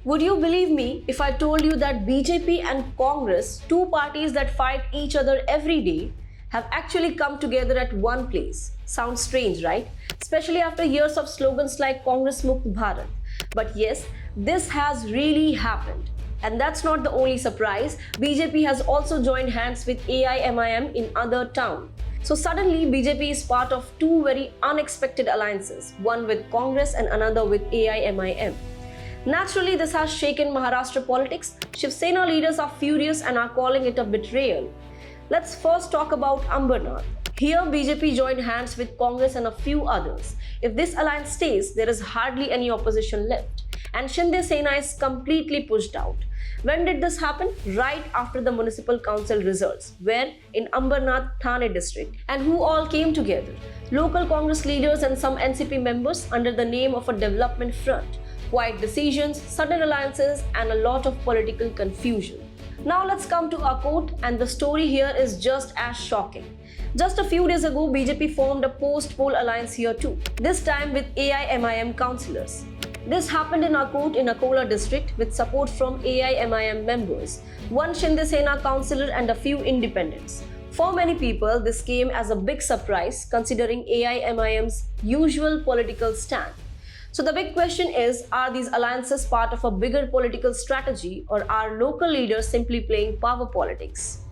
Would you believe me if I told you that BJP and Congress, two parties that fight each other every day, have actually come together at one place? Sounds strange, right? Especially after years of slogans like Congress Mukt Bharat. But yes, this has really happened. And that's not the only surprise. BJP has also joined hands with AIMIM in other town. So suddenly BJP is part of two very unexpected alliances, one with Congress and another with AIMIM. Naturally, this has shaken Maharashtra politics. Shiv Sena leaders are furious and are calling it a betrayal. Let's first talk about Ambernath. Here, BJP joined hands with Congress and a few others. If this alliance stays, there is hardly any opposition left. And Shinde Sena is completely pushed out. When did this happen? Right after the municipal council results, where in Ambernath, Thane district. And who all came together? Local Congress leaders and some NCP members under the name of a development front. Quiet decisions, sudden alliances, and a lot of political confusion. Now let's come to Akot, and the story here is just as shocking. Just a few days ago, BJP formed a post-poll alliance here too, this time with AIMIM councillors. This happened in Akot in Akola district with support from AIMIM members, one Shinde Sena councillor and a few independents. For many people, this came as a big surprise considering AIMIM's usual political stand. So the big question is, are these alliances part of a bigger political strategy or are local leaders simply playing power politics?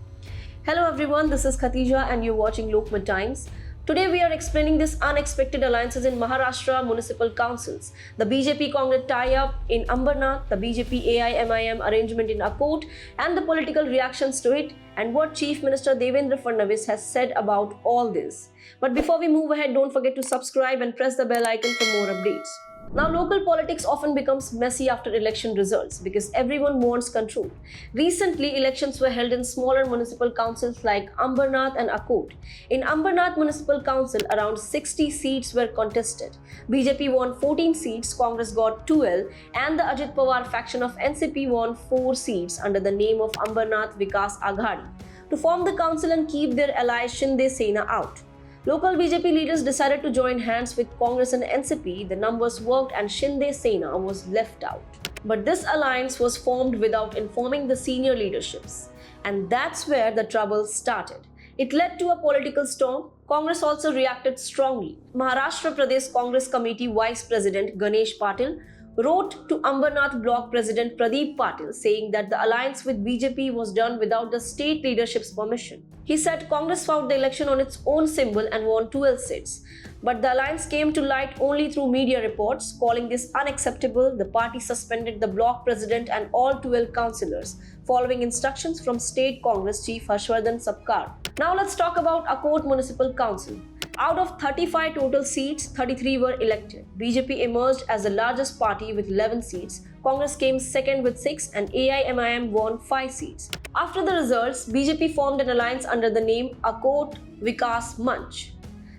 Hello everyone, this is Khatija and you're watching Lokmat Times. Today we are explaining these unexpected alliances in Maharashtra municipal councils, the BJP-Congress tie-up in Ambernath, the BJP-AIMIM arrangement in Akot, and the political reactions to it, and what Chief Minister Devendra Fadnavis has said about all this. But before we move ahead, don't forget to subscribe and press the bell icon for more updates. Now, local politics often becomes messy after election results because everyone wants control. Recently, elections were held in smaller municipal councils like Ambernath and Akot. In Ambernath Municipal Council, around 60 seats were contested. BJP won 14 seats, Congress got 12, and the Ajit Pawar faction of NCP won 4 seats under the name of Ambernath Vikas Aghadi to form the council and keep their ally Shinde Sena out. Local BJP leaders decided to join hands with Congress and NCP. The numbers worked and Shinde Sena was left out. But this alliance was formed without informing the senior leaderships. And that's where the trouble started. It led to a political storm. Congress also reacted strongly. Maharashtra Pradesh Congress Committee Vice President Ganesh Patil wrote to Ambernath Block President Pradeep Patil saying that the alliance with BJP was done without the state leadership's permission. He said Congress fought the election on its own symbol and won 12 seats. But the alliance came to light only through media reports. Calling this unacceptable, the party suspended the block president and all 12 councillors, following instructions from State Congress Chief Harshvardhan Sabkar. Now let's talk about Akot Municipal Council. Out of 35 total seats, 33 were elected. BJP emerged as the largest party with 11 seats. Congress came second with 6 and AIMIM won 5 seats. After the results, BJP formed an alliance under the name Akot Vikas Manch.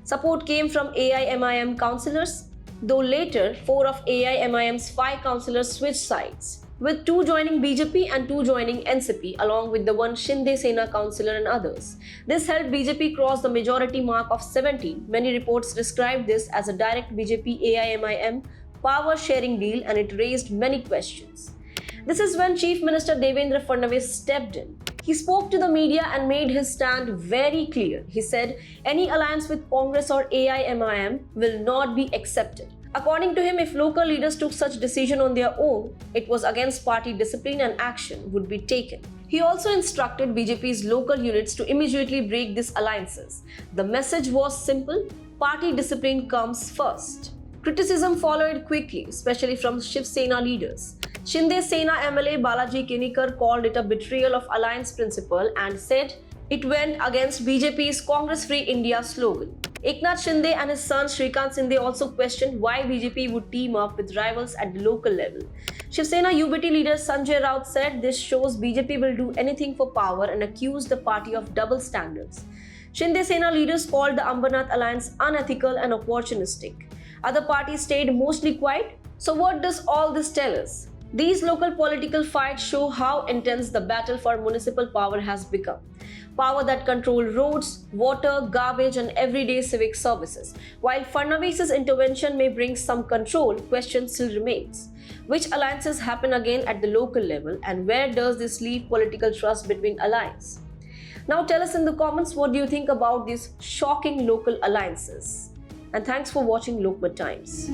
Support came from AIMIM councillors, though later 4 of AIMIM's 5 councillors switched sides, with 2 joining BJP and 2 joining NCP, along with the one Shinde Sena councillor and others. This helped BJP cross the majority mark of 17. Many reports described this as a direct BJP-AIMIM power-sharing deal, and it raised many questions. This is when Chief Minister Devendra Fadnavis stepped in. He spoke to the media and made his stand very clear. He said any alliance with Congress or AIMIM will not be accepted. According to him, if local leaders took such decision on their own, it was against party discipline and action would be taken. He also instructed BJP's local units to immediately break these alliances. The message was simple: party discipline comes first. Criticism followed quickly, especially from Shiv Sena leaders. Shinde Sena MLA Balaji Kinikar called it a betrayal of alliance principle and said it went against BJP's Congress Free India slogan. Eknath Shinde and his son Shrikant Shinde also questioned why BJP would team up with rivals at the local level. Shiv Sena UBT leader Sanjay Raut said this shows BJP will do anything for power and accused the party of double standards. Shinde Sena leaders called the Ambernath alliance unethical and opportunistic. Other parties stayed mostly quiet. So what does all this tell us? These local political fights show how intense the battle for municipal power has become. Power that control roads, water, garbage, and everyday civic services. While Fadnavis's intervention may bring some control, question still remains. Which alliances happen again at the local level, and where does this leave political trust between allies? Now tell us in the comments what do you think about these shocking local alliances. And thanks for watching Lokmat Times.